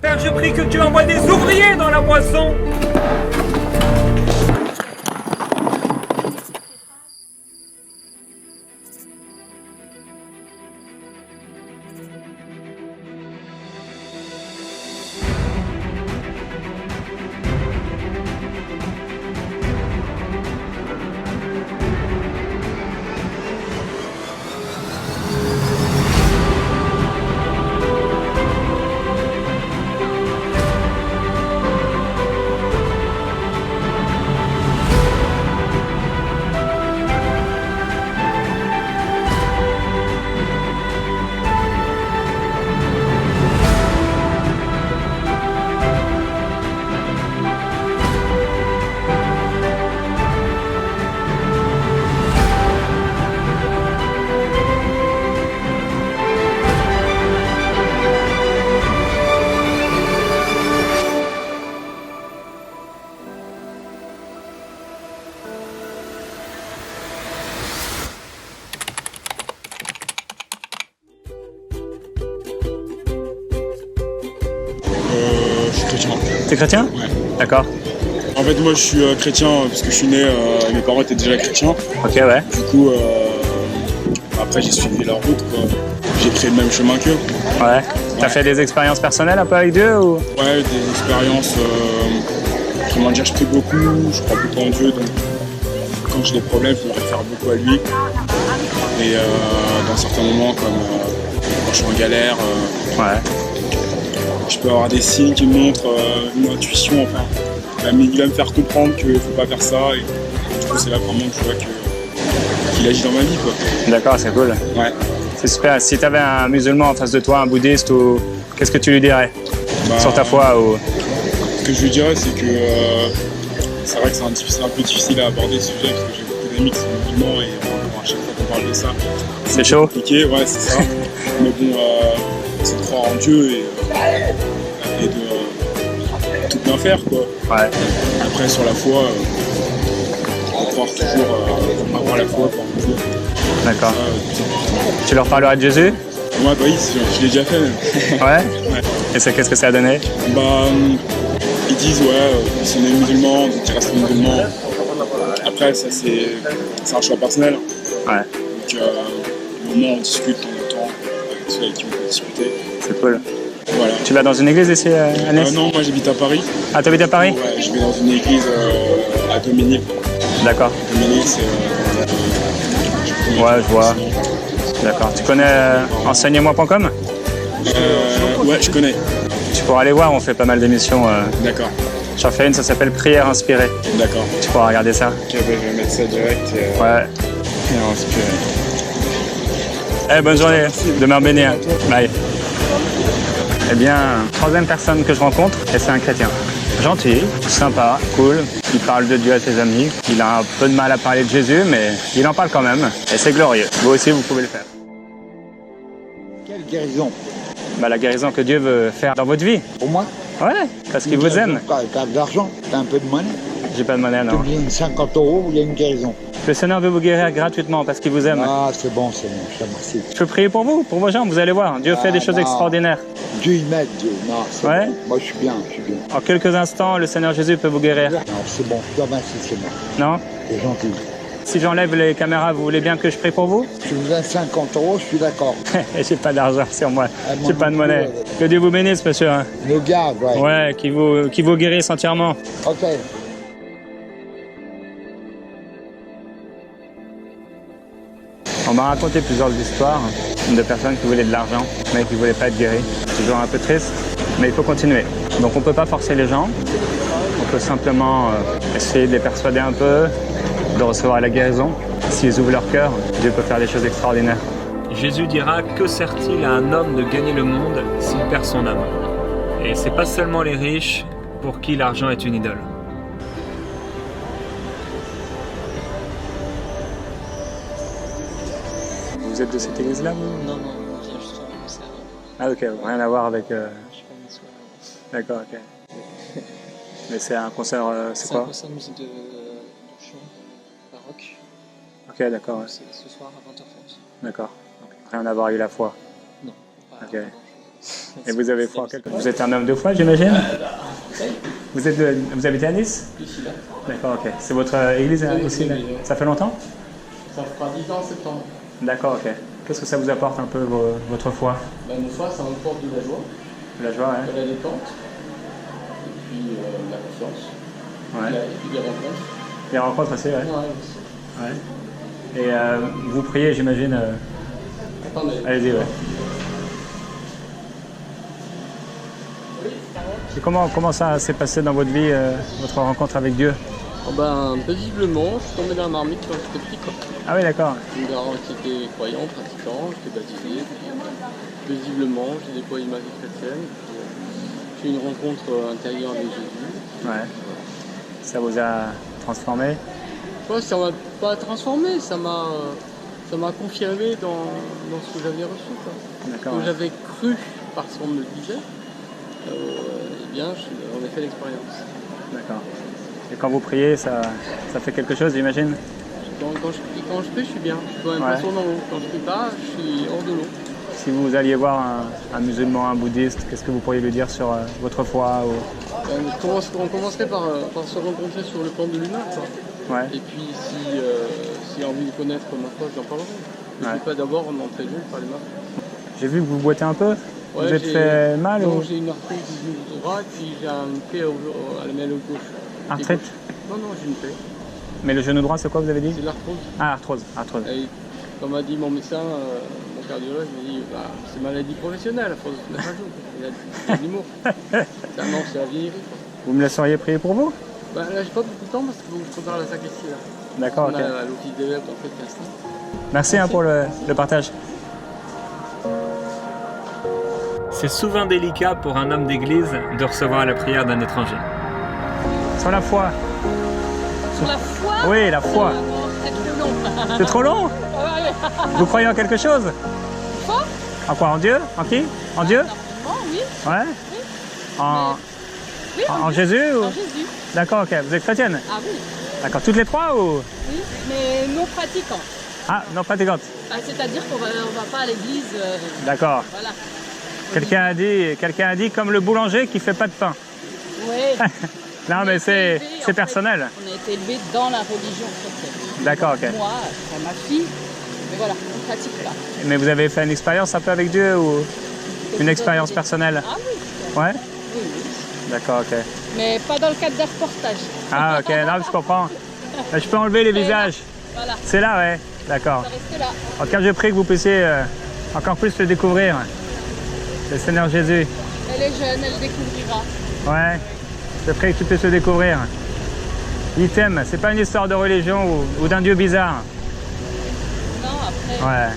Père, je prie que tu envoies des ouvriers dans la moisson. Je suis chrétien. T'es chrétien? Ouais. D'accord. En fait, moi, je suis chrétien parce que je suis né, mes parents étaient déjà chrétiens. Ok, ouais. Du coup, après, j'ai suivi leur route, quoi. J'ai pris le même chemin qu'eux. Ouais. T'as fait des expériences personnelles un peu avec Dieu ou? Ouais, des expériences. Comment dire, je prie beaucoup, je crois beaucoup en Dieu. Donc, quand j'ai des problèmes, je me réfère beaucoup à lui. Et dans certains moments, comme quand je suis en galère, Ouais. je peux avoir des signes qui me montrent une intuition. Enfin, il va me faire comprendre qu'il ne faut pas faire ça. Et du coup, c'est là vraiment que je vois qu'il agit dans ma vie, quoi. D'accord, c'est cool. Ouais. C'est super. Si t'avais un musulman en face de toi, un bouddhiste, ou qu'est-ce que tu lui dirais sur ta foi ou... Ce que je lui dirais, c'est que c'est vrai que c'est un peu difficile à aborder ce sujet parce que j'ai beaucoup d'amis qui sont musulmans et à chaque fois qu'on parle de ça, C'est chaud. compliqué, ouais, c'est ça. Mais bon, c'est de croire en Dieu et de tout bien faire, quoi. Ouais. Après, sur la foi, on croire toujours avoir la foi en Dieu. D'accord. Ça, Tu leur parleras de Jésus? ouais, bah oui, je l'ai déjà fait même. Ouais. Ouais. Et c'est qu'est-ce que ça a donné? Bah, ils disent, ouais, si on est musulman, donc ils restent musulmans. Après, ça, c'est un choix personnel. Ouais. Donc, au moment où on discute de temps en temps avec ceux avec qui on peut discuter. C'est cool. Voilà. Tu vas dans une église ici à Nice? Non, moi j'habite à Paris. Ah, t'habites à Paris? Ouais, je vais dans une église à Dominique. D'accord. Dominique, c'est. Ouais, je vois. D'accord. Tu connais enseignez-moi.com? Ouais, je connais. Tu pourras aller voir, on fait pas mal d'émissions. D'accord. J'en fais une, ça s'appelle Prière inspirée. D'accord. Tu pourras regarder ça. Ok, bah, je vais mettre ça direct. Ouais. Prière inspirée. Bonne journée. Demeure bénie. Bye. Eh bien, troisième personne que je rencontre, et c'est un chrétien. Gentil, sympa, cool. Il parle de Dieu à ses amis. Il a un peu de mal à parler de Jésus, mais il en parle quand même. Et c'est glorieux. Vous aussi, vous pouvez le faire. Quelle guérison? La guérison que Dieu veut faire dans votre vie. Pour moi? Ouais, parce qu'il vous aime. T'as de l'argent, t'as un peu de monnaie. J'ai pas de monnaie, Tu non. me donnes 50 €, il y a une guérison. Le Seigneur veut vous guérir gratuitement parce qu'il vous aime. Ah, c'est bon, Seigneur, je te remercie. Je peux prier pour vous, pour vos jambes, vous allez voir. Dieu fait des choses non. extraordinaires. Dieu, il m'aide, Dieu. Non, c'est Ouais. bon. Moi, je suis bien, je suis bien. En quelques instants, le Seigneur Jésus peut vous guérir. Non, c'est bon, je te remercie, Seigneur. Non? C'est gentil. Si j'enlève les caméras, vous voulez bien que je prie pour vous? Tu me donnes 50 €, je suis d'accord. Et j'ai pas d'argent sur moi. Ah, J'ai pas de monnaie. Que Dieu vous bénisse, monsieur. Le gars, ouais. Ouais, qui vous guérisse entièrement. Ok. On m'a raconté plusieurs histoires de personnes qui voulaient de l'argent, mais qui ne voulaient pas être guéries. C'est toujours un peu triste, mais il faut continuer. Donc on ne peut pas forcer les gens. On peut simplement essayer de les persuader un peu, de recevoir la guérison. S'ils ouvrent leur cœur, Dieu peut faire des choses extraordinaires. Jésus dira: que sert-il à un homme de gagner le monde s'il perd son âme? Et c'est pas seulement les riches pour qui l'argent est une idole. Vous êtes de cette église-là, vous? Non, on vient juste faire un concert. Ah ok, rien à voir avec... Je suis pas une soirée. D'accord, ok. Mais c'est un concert, c'est C'est un quoi? concert de musique de chant, baroque. Ok, d'accord, ouais. C'est ce soir à 20h30. D'accord. Donc, rien à voir avec la foi. Non, pas Ok. pas grand-chose. Et vous avez foi en quelque chose? Vous êtes un homme de foi, j'imagine? Vous habitez à Nice? Ici, là. D'accord, ok. C'est votre église aussi là? Ça fait longtemps? Ça fera 10 ans en septembre. D'accord, ok. Qu'est-ce que ça vous apporte un peu votre foi? Une fois, ça m'apporte de la joie, La joie, de la détente, et puis la confiance, ouais. et puis des rencontres. Les rencontres aussi, ouais. Ouais, aussi. Ouais. Et vous priez, j'imagine. Attendez. Allez-y, ouais. Et comment ça s'est passé dans votre vie, votre rencontre avec Dieu? Paisiblement, je suis tombé dans la marmite quand j'étais petit, quoi. Ah oui, d'accord. Mes parents qui étaient croyants, pratiquants, j'étais baptisé. Puis, paisiblement, j'ai déployé ma vie chrétienne. J'ai eu une rencontre intérieure avec Jésus. Ouais. Ça vous a transformé? Ouais, ça m'a pas transformé, ça m'a confirmé dans ce que j'avais reçu, quoi. D'accord. Ce que Ouais. j'avais cru parce qu'on me le disait. Eh bien, j'en ai fait l'expérience. D'accord. Et quand vous priez, ça fait quelque chose, j'imagine? Quand je prie, je suis bien. Je suis quand même Ouais. poisson dans l'eau. Quand je prie pas, je suis hors de l'eau. Si vous alliez voir un musulman, un bouddhiste, qu'est-ce que vous pourriez lui dire sur votre foi ou... On commencerait par se rencontrer sur le plan de l'humain, quoi. Ouais. Et puis, s'il a envie de connaître ma foi, j'en parlerai. Mais Ouais. je vais pas d'abord m'entrer d'eau par les mains. J'ai vu que vous boitez un peu. Ouais, vous êtes fait mal non, ou... j'ai une arthrite du genou droit et puis j'ai un plaie à la main gauche. Arthrite? Non, j'ai une plaie. Mais le genou droit, c'est quoi vous avez dit? C'est l'arthrose. Ah, arthrose. Et comme a dit mon médecin, mon cardiologue, il m'a dit c'est maladie professionnelle, à force de se mettre à jour. Il a dit l'humour. Non, c'est la vieillerie, quoi. Vous me laisseriez prier pour vous? Là, j'ai pas beaucoup de temps parce qu'il faut que je prépare la sacristie, là. D'accord, On ok. a à l'office des lettres, on fait 15 temps. Merci pour le partage. C'est souvent délicat pour un homme d'église de recevoir la prière d'un étranger. Sur la foi. Sur la foi? Oui, la foi. C'est trop long. C'est trop long? Vous croyez en quelque chose? Quoi? En quoi? En Dieu? En qui? En Dieu? Normalement, oui. Ouais? En, Oui, en Jésus ou... en Jésus. D'accord, ok. Vous êtes chrétienne? Ah oui, D'accord. Toutes les trois ou... oui, mais non pratiquant. Ah, non pratiquante. C'est-à-dire qu'on va pas à l'église. D'accord. Voilà. Quelqu'un a dit comme le boulanger qui fait pas de pain. Oui. Non, mais c'est personnel. On a été élevés dans la religion chrétienne. D'accord, ok. Moi, ma fille, mais voilà, on ne pratique pas. Mais vous avez fait une expérience un peu avec Dieu ou une expérience personnelle? Ah oui. Ouais? Oui, oui. D'accord, ok. Mais pas dans le cadre d'un reportage. Ah, ok. Non, je comprends. Je peux enlever les visages. Voilà, C'est là, ouais. D'accord. ça reste là. En tout cas, je prie que vous puissiez encore plus le découvrir. Le Seigneur Jésus. Elle est jeune, elle découvrira. Ouais. Je prie que tu puisses le découvrir. Il t'aime. C'est pas une histoire de religion ou d'un Dieu bizarre. Non, après, Ouais.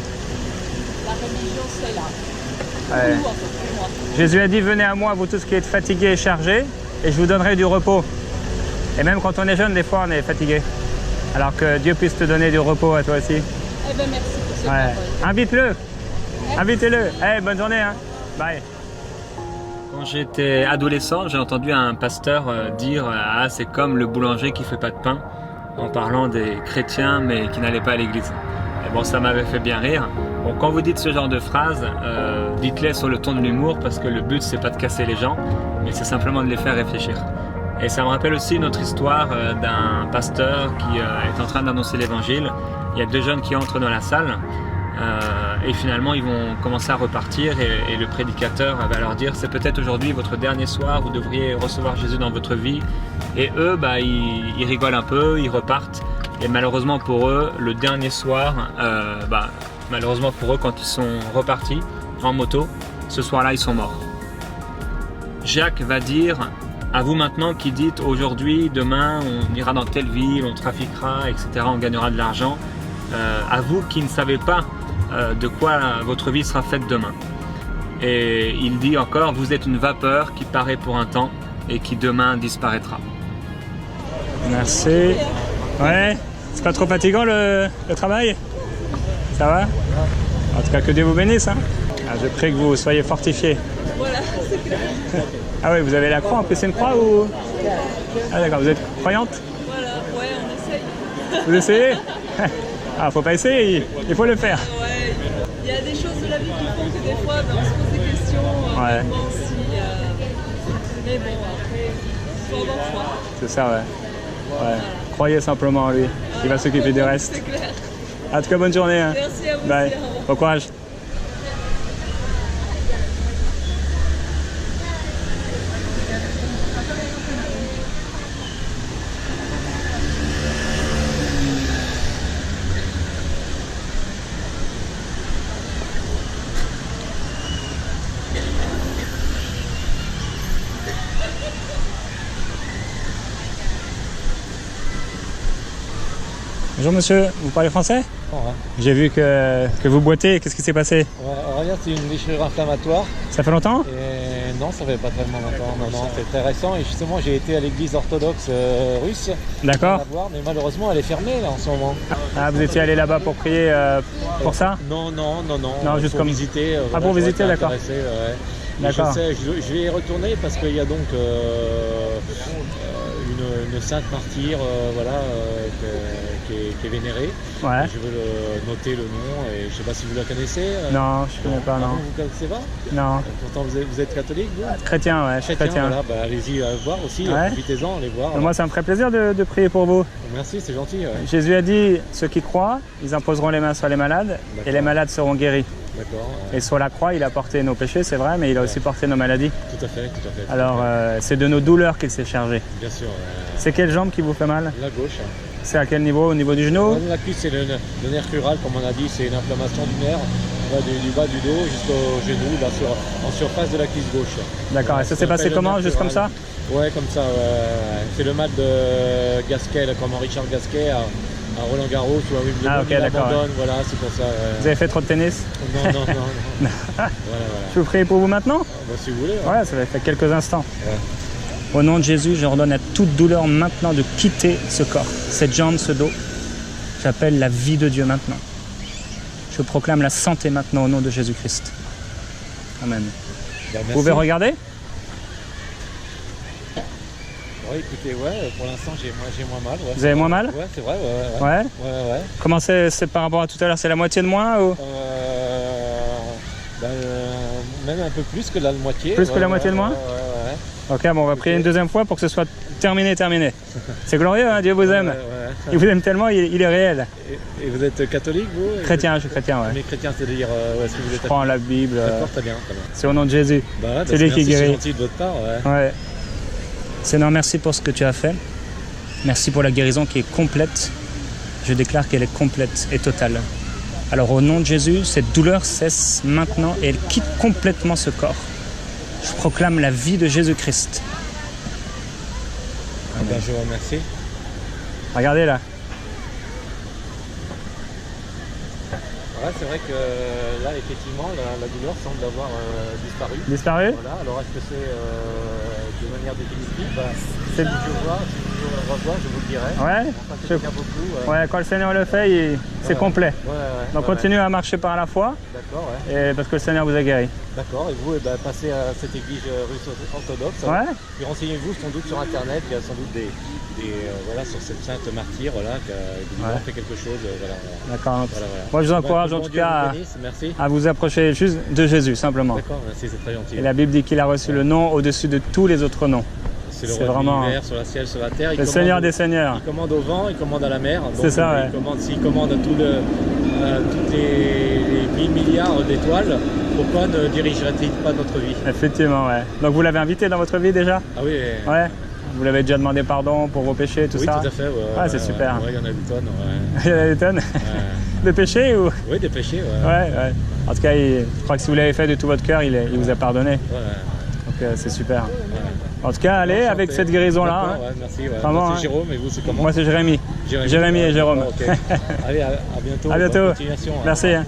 la religion, c'est là. Ouais. Pour nous, en fait, pour moi. Jésus a dit, venez à moi, vous tous qui êtes fatigués et chargés, et je vous donnerai du repos. Et même quand on est jeune, des fois, on est fatigué. Alors que Dieu puisse te donner du repos à toi aussi. Eh bien, merci pour ce Ouais. parole. Invite-le. Invitez-le. Hey, bonne journée. Hein. Bye. Quand j'étais adolescent, j'ai entendu un pasteur dire ah, c'est comme le boulanger qui fait pas de pain, en parlant des chrétiens mais qui n'allaient pas à l'église. Et bon, ça m'avait fait bien rire. Bon, quand vous dites ce genre de phrase, dites-les sur le ton de l'humour parce que le but c'est pas de casser les gens, mais c'est simplement de les faire réfléchir. Et ça me rappelle aussi une autre histoire d'un pasteur qui est en train d'annoncer l'évangile. Il y a deux jeunes qui entrent dans la salle. Et finalement ils vont commencer à repartir et le prédicateur va leur dire c'est peut-être aujourd'hui votre dernier soir, vous devriez recevoir Jésus dans votre vie. Et eux ils rigolent un peu, ils repartent et malheureusement pour eux le dernier soir, malheureusement pour eux quand ils sont repartis en moto, ce soir-là ils sont morts. Jacques va dire à vous maintenant qui dites aujourd'hui, demain on ira dans telle ville, on trafiquera, etc., on gagnera de l'argent, à vous qui ne savez pas de quoi votre vie sera faite demain. Et il dit encore, vous êtes une vapeur qui paraît pour un temps et qui demain disparaîtra. Merci. Ouais. C'est pas trop fatigant le travail? Ça va? En tout cas, que Dieu vous bénisse. Hein. Ah, je prie que vous soyez fortifiés. Voilà, c'est clair. Ah oui, vous avez la croix. En plus, c'est une croix ou... Ah d'accord, vous êtes croyante? Voilà, ouais, on essaye. Vous essayez? Ah, faut pas essayer, il faut le faire. Ouais, il y a des choses de la vie qui font que des fois, on se pose des questions. Ouais. Bon, mais bon, après, faut avoir foi. C'est ça, ouais. Ouais. Croyez simplement en lui. Il va s'occuper du reste. C'est clair. En tout cas, bonne journée. Hein. Merci à vous Bye. aussi, au revoir. Bon courage. Bonjour monsieur, vous parlez français? Ouais. J'ai vu que vous boitez, qu'est-ce qui s'est passé? Ouais, regarde, c'est une déchirure inflammatoire. Ça fait longtemps? Et non, ça fait pas tellement longtemps. Non, c'est très récent. Et justement, j'ai été à l'église orthodoxe russe. D'accord. La voir, mais malheureusement, elle est fermée là en ce moment. Ah, vous étiez allé là-bas pour prier pour ça? Non. Non, juste pour comme- visiter. Ah, pour j'aurais visiter, été d'accord. intéressé, ouais. Et D'accord. je vais y retourner parce qu'il y a donc une sainte martyre qui est vénérée. Ouais. Je veux noter le nom et je sais pas si vous la connaissez. Non, je connais pas, Ah non. bon, vous connaissez pas? Non. Pourtant vous êtes catholique, vous? Chrétien, ouais, je suis chrétien. Voilà, bah, allez-y voir aussi, Ouais. profitez-en, allez voir. Moi, ça me ferait plaisir de prier pour vous. Merci, c'est gentil. Ouais. Jésus a dit, ceux qui croient, ils imposeront les mains sur les malades et les malades seront guéris. D'accord. Et sur la croix, il a porté nos péchés, c'est vrai, mais il a aussi porté nos maladies. Tout à fait. Alors, c'est de nos douleurs qu'il s'est chargé. Bien sûr. C'est quelle jambe qui vous fait mal? La gauche. C'est à quel niveau? Au niveau du genou? La cuisse, c'est le nerf crural, comme on a dit, c'est une inflammation du nerf. Du bas du dos jusqu'au genou, là, en surface de la cuisse gauche. D'accord, et ça s'est passé comment? Juste comme ça? Ouais, comme ça. C'est le mal de Gasquet, là, comme Richard Gasquet à Roland Garros ou à Wimbledon. Ah, ok, il d'accord, abandonne, voilà, c'est pour ça. Vous avez fait trop de tennis? Non. voilà. Je vous prie pour vous maintenant? Bah, si vous voulez. Ouais, ça va faire quelques instants. Ouais. Au nom de Jésus, je ordonne à toute douleur maintenant de quitter ce corps, cette jambe, ce dos. J'appelle la vie de Dieu maintenant. Je proclame la santé maintenant au nom de Jésus-Christ. Amen. Bah, Vous pouvez regarder? Ouais, écoutez, pour l'instant j'ai moins mal. Ouais. Vous avez moins mal? Ouais, c'est vrai, ouais. Ouais. Comment c'est par rapport à tout à l'heure? C'est la moitié de moins ou? Même un peu plus que la moitié. Plus que la moitié de moins? Ouais. Ok, bon, on va prier une deuxième fois pour que ce soit terminé. C'est glorieux, hein, Dieu vous aime. Ouais. Il vous aime tellement, il est réel. Et vous êtes catholique, vous? Chrétien, je suis chrétien, ouais. Mais chrétien, c'est-à-dire, est-ce que vous êtes... Je crois en la Bible. D'accord, très bien. C'est au nom de Jésus. C'est lui qui merci, guérit. c'est gentil de votre part, ouais. Ouais. Seigneur, merci pour ce que tu as fait. Merci pour la guérison qui est complète. Je déclare qu'elle est complète et totale. Alors au nom de Jésus, cette douleur cesse maintenant et elle quitte complètement ce corps. Je proclame la vie de Jésus-Christ. Ben, je vous remercie. Regardez là. Ouais, c'est vrai que là, effectivement, la douleur semble avoir disparu. Disparu? Voilà, alors est-ce que c'est de manière définitive? C'est- Si je le revois, je vous le dirai. Ouais. Enfin, c'est déjà beaucoup. Ouais, quand le Seigneur le fait, c'est Ouais. complet. Ouais. Donc continuez à marcher par la foi, D'accord, ouais. et parce que le Seigneur vous a guéri. D'accord, et vous, passez à cette église russe orthodoxe. Ouais. Puis renseignez-vous sans doute sur internet, il y a sans doute sur cette sainte martyre, qui a évidemment fait quelque chose. D'accord. Voilà. Moi je vous encourage Bon en tout Dieu cas vous bénisse, merci. à vous approcher juste de Jésus simplement. D'accord, merci, c'est très gentil. Et la Bible dit qu'il a reçu le nom au-dessus de tous les autres noms. C'est le c'est roi vraiment de l'univers, sur la ciel, sur la terre. Il le commande Seigneur des Seigneurs. Il commande au vent, il commande à la mer. C'est ça, ouais. S'il commande toutes les 1000 milliards d'étoiles, pourquoi ne dirigerait-il pas notre vie? Effectivement, ouais. Donc vous l'avez invité dans votre vie déjà? Ah oui, Ouais. Vous l'avez déjà demandé pardon pour vos péchés, tout oui, ça? tout à fait. Ouais, c'est super. Ouais, il y en a 8 tonnes. Il y en a des tonnes. De péchés ou? Oui, des péchés. Ouais. En tout cas, je crois que si vous l'avez fait de tout votre cœur, il vous a pardonné. Ouais. Donc c'est super. En tout cas, allez avec cette guérison-là. D'accord, Hein. ouais, merci. Ouais. Vraiment, Moi, hein. c'est Jérôme, et vous, c'est comment? Moi, c'est Jérémy. Jérémy et Jérôme. Ok. Allez, à bientôt. À bientôt. Bonne continuation, hein. Merci. Hein.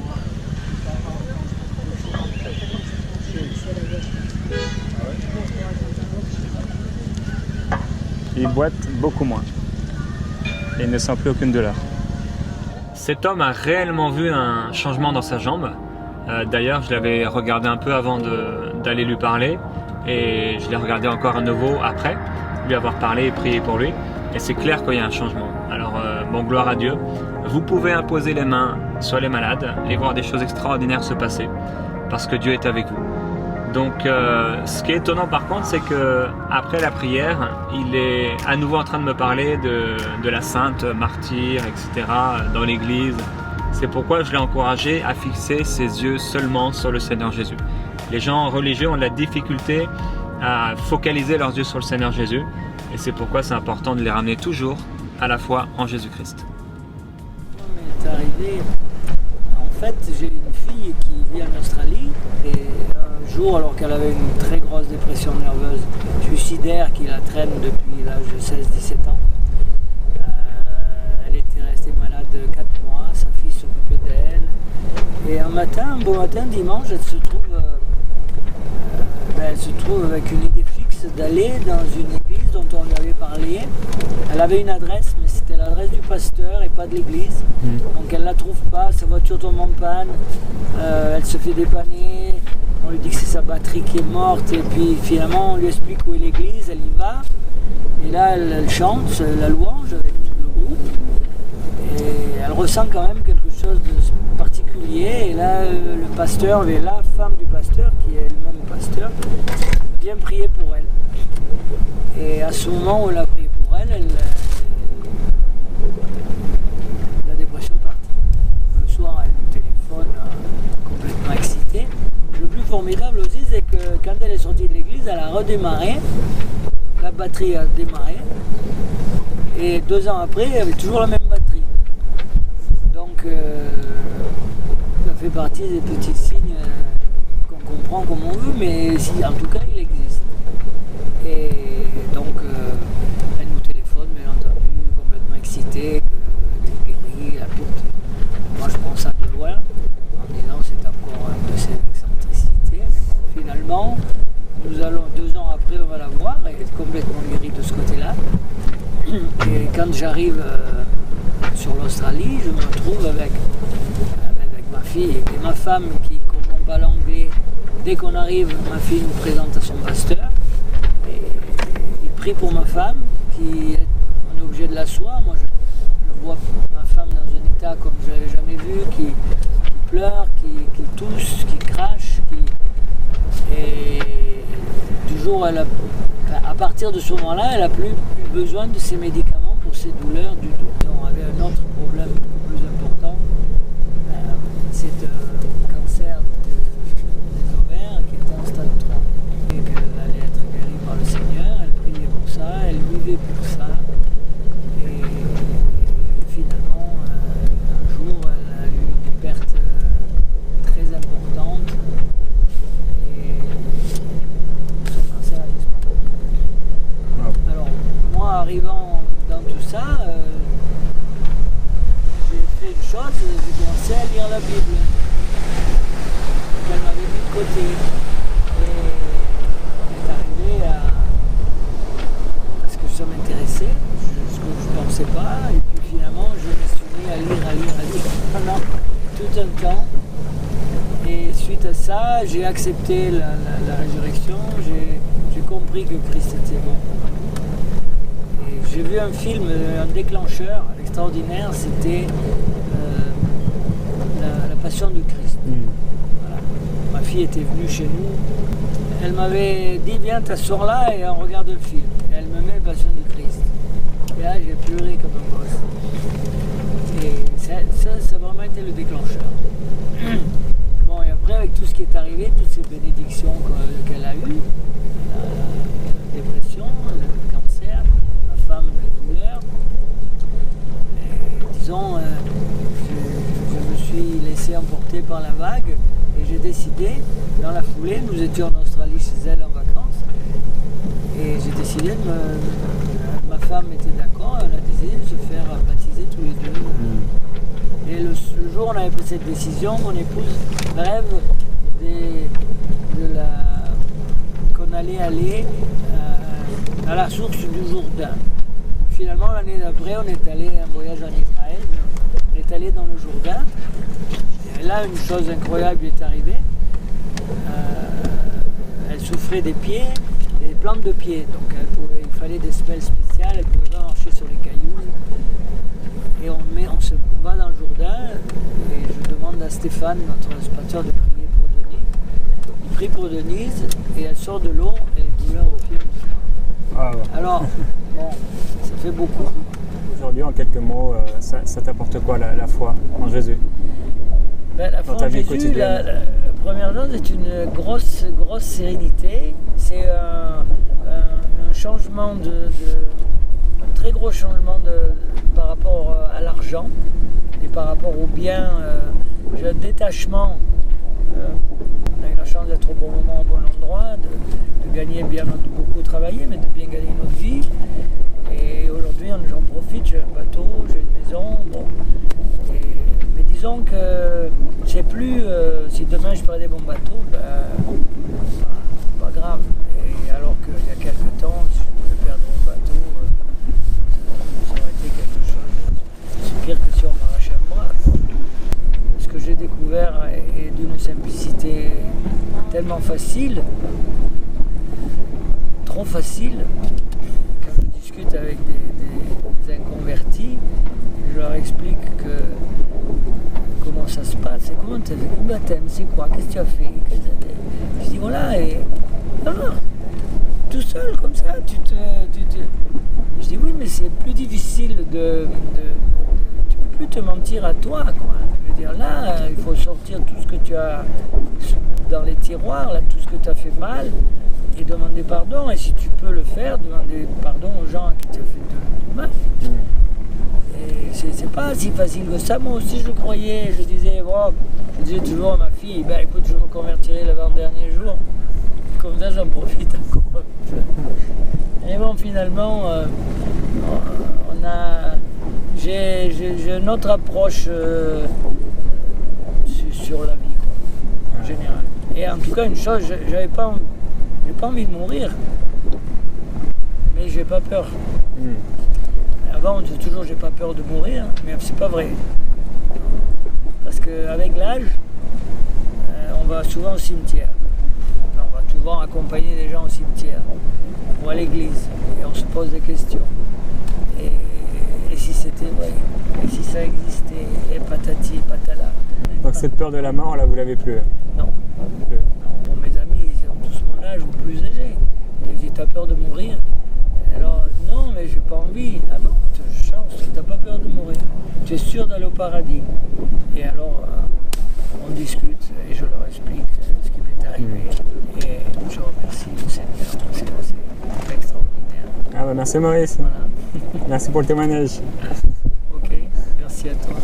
Il boite beaucoup moins. Et il ne sent plus aucune douleur. Cet homme a réellement vu un changement dans sa jambe. D'ailleurs, je l'avais regardé un peu avant d'aller lui parler. Et je l'ai regardé encore à nouveau après, lui avoir parlé et prié pour lui. Et c'est clair qu'il y a un changement. Alors, bon, gloire à Dieu. Vous pouvez imposer les mains sur les malades et voir des choses extraordinaires se passer. Parce que Dieu est avec vous. Donc ce qui est étonnant par contre, c'est que après la prière, il est à nouveau en train de me parler de la sainte martyre, etc. dans l'église. C'est pourquoi je l'ai encouragé à fixer ses yeux seulement sur le Seigneur Jésus. Les gens religieux ont de la difficulté à focaliser leurs yeux sur le Seigneur Jésus, et c'est pourquoi c'est important de les ramener toujours à la foi en Jésus-Christ. C'est arrivé, en fait, j'ai une fille qui vit en Australie, et un jour, alors qu'elle avait une très grosse dépression nerveuse suicidaire qui la traîne depuis l'âge de 16-17 ans, elle était restée malade 4 mois, sa fille s'occupait d'elle, et un beau matin, dimanche, elle se trouve avec une idée fixe d'aller dans une église dont on lui avait parlé. Elle avait une adresse, mais c'était l'adresse du pasteur et pas de l'église. Donc elle ne la trouve pas, sa voiture tombe en panne, elle se fait dépanner, on lui dit que c'est sa batterie qui est morte, et puis finalement on lui explique où est l'église, elle y va, et là elle chante la louange avec tout le groupe, et elle ressent quand même quelque chose de particulier, et là le pasteur, la femme du pasteur, qui est elle-même pasteur, vient prier pour elle. Et à ce moment où elle a prié pour elle, la dépression est partie. Le soir, elle nous téléphone complètement excitée. Le plus formidable aussi, c'est que quand elle est sortie de l'église, elle a redémarré, la batterie a démarré, et 2 ans après, elle avait toujours la même batterie. Donc, ça fait partie des petits signes qu'on comprend comme on veut, mais si, en tout cas, il existe. Et donc, elle nous téléphone, bien entendu, complètement excitée, qu'elle est guérie, la toute. Moi, je prends ça de loin, en disant c'est encore un peu cette excentricité. Finalement, nous allons 2 ans après, on va la voir, elle est complètement guérie de ce côté-là. Et quand j'arrive sur l'Australie, je me retrouve avec ma fille et ma femme qui comprend pas l'anglais. Dès qu'on arrive, ma fille nous présente à son pasteur. Et il prie pour ma femme, on est obligé de l'asseoir. Moi, je vois ma femme dans un état comme je l'avais jamais vu, qui pleure, qui tousse, qui crache. Et toujours, à partir de ce moment-là, elle n'a plus besoin de ses médicaments pour ses douleurs du dos. On avait un autre problème beaucoup plus important, c'est un cancer des ovaires qui était en stade 3. Et qu'elle allait être guérie par le Seigneur, elle priait pour ça, elle vivait pour ça. Et finalement, un jour, elle a eu des pertes très importantes. Et son cancer a disparu. Alors, moi, arrivant dans tout ça, j'ai fait une chose, j'ai commencé à lire la Bible qu'elle m'avait mis de côté. Et on est arrivé à ce que ça m'intéressait, ce que je ne pensais pas, et puis finalement je me suis mis à lire pendant tout un temps. Et suite à ça, j'ai accepté la résurrection, j'ai compris que Christ était bon. Et j'ai vu un film, un déclencheur extraordinaire, c'était la Passion du Christ. Voilà. Ma fille était venue chez nous, elle m'avait dit viens t'asseoir là et on regarde le film. Et elle me met la Passion du Christ. Et là j'ai pleuré comme un gosse. Et ça a vraiment été le déclencheur. Bon, et après avec tout ce qui est arrivé, toutes ces bénédictions qu'elle a eues, la dépression, le cancer, ma femme, les douleurs, et, disons, je me suis laissé emporter par la vague et j'ai décidé, dans la foulée, nous étions en Australie chez elle en vacances, et j'ai décidé ma femme était d'accord, on a décidé de se faire baptiser tous les deux. Et le jour où on avait pris cette décision, mon épouse rêve qu'on allait aller à la source du Jourdain. Finalement, l'année d'après, on est allé un voyage en Israël, on est allé dans le Jourdain. Et là, une chose incroyable est arrivée. Elle souffrait des pieds, des plantes de pied. Donc il fallait des semelles spéciales, elle ne pouvait pas marcher sur les cailloux. Et on va dans le Jourdain et je demande à Stéphane, notre pasteur, de prier pour Denis. pris pour Denise et elle sort de l'eau et les douleurs au pied. Ah ouais. Alors, bon, ça fait beaucoup. Aujourd'hui, en quelques mots, ça t'apporte quoi la foi en Jésus? Ben, la foi ta en vie Jésus, quotidienne. la première chose, c'est une grosse sérénité. C'est un changement un très gros changement par rapport à l'argent et par rapport au bien. J'ai un détachement. On a eu la chance d'être au bon moment, au bon endroit, de gagner bien, beaucoup travailler, mais de bien gagner notre vie. Et aujourd'hui, j'en profite, j'ai un bateau, j'ai une maison. Bon. Mais disons que c'est plus, si demain je perdais mon bateau, ben, pas grave. Et alors qu'il y a quelques temps, si je devais perdre mon bateau, ça aurait été quelque chose. C'est pire que si on m'arrachait un bras. Ce que j'ai découvert est d'une simplicité tellement facile, trop facile. Quand je discute avec des inconvertis, je leur explique comment ça se passe, et comment tu as fait le baptême, c'est quoi, qu'est-ce que tu as fait. Je dis voilà, et alors, tout seul comme ça, je dis oui, mais c'est plus difficile tu peux plus te mentir à toi, quoi. Je veux dire, là, il faut sortir tout ce que tu as dans les tiroirs, là, tout ce que tu as fait mal, et demander pardon. Et si tu peux le faire, demander pardon aux gens qui t'ont fait du mal. Et c'est pas si facile que ça. Moi aussi, je le croyais. Je disais toujours à ma fille, ben écoute, je me convertirai l'avant-dernier jour. Comme ça, j'en profite encore. Et bon, finalement, j'ai une autre approche sur la vie, quoi, en général. Et en tout cas, une chose, j'ai pas envie de mourir, mais j'ai pas peur. Avant, on disait toujours j'ai pas peur de mourir, mais c'est pas vrai. Parce qu'avec l'âge, on va souvent au cimetière. On va souvent accompagner des gens au cimetière ou à l'église, et on se pose des questions. Et si c'était vrai, et si ça existait, et patati et patala. Donc cette peur de la mort, là, vous l'avez plus? Non. Plus. Bon, mes amis, ils ont tous mon âge ou plus âgés. Et ils disent, t'as peur de mourir? Et alors, non, mais j'ai pas envie. Ah bon, chance, t'as pas peur de mourir. Tu es sûr d'aller au paradis. Et alors, on discute et je leur explique ce qui m'est arrivé. Et je remercie le Seigneur. C'est extraordinaire. Ah bah merci Maurice. Voilà. Merci pour le témoignage. Ok, merci à toi.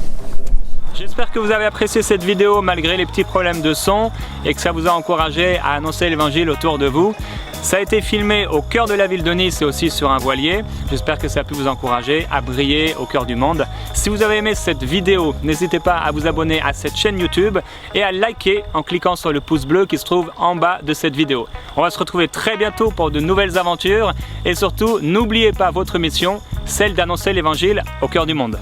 J'espère que vous avez apprécié cette vidéo malgré les petits problèmes de son et que ça vous a encouragé à annoncer l'évangile autour de vous. Ça a été filmé au cœur de la ville de Nice et aussi sur un voilier. J'espère que ça a pu vous encourager à briller au cœur du monde. Si vous avez aimé cette vidéo, n'hésitez pas à vous abonner à cette chaîne YouTube et à liker en cliquant sur le pouce bleu qui se trouve en bas de cette vidéo. On va se retrouver très bientôt pour de nouvelles aventures et surtout, n'oubliez pas votre mission, celle d'annoncer l'évangile au cœur du monde.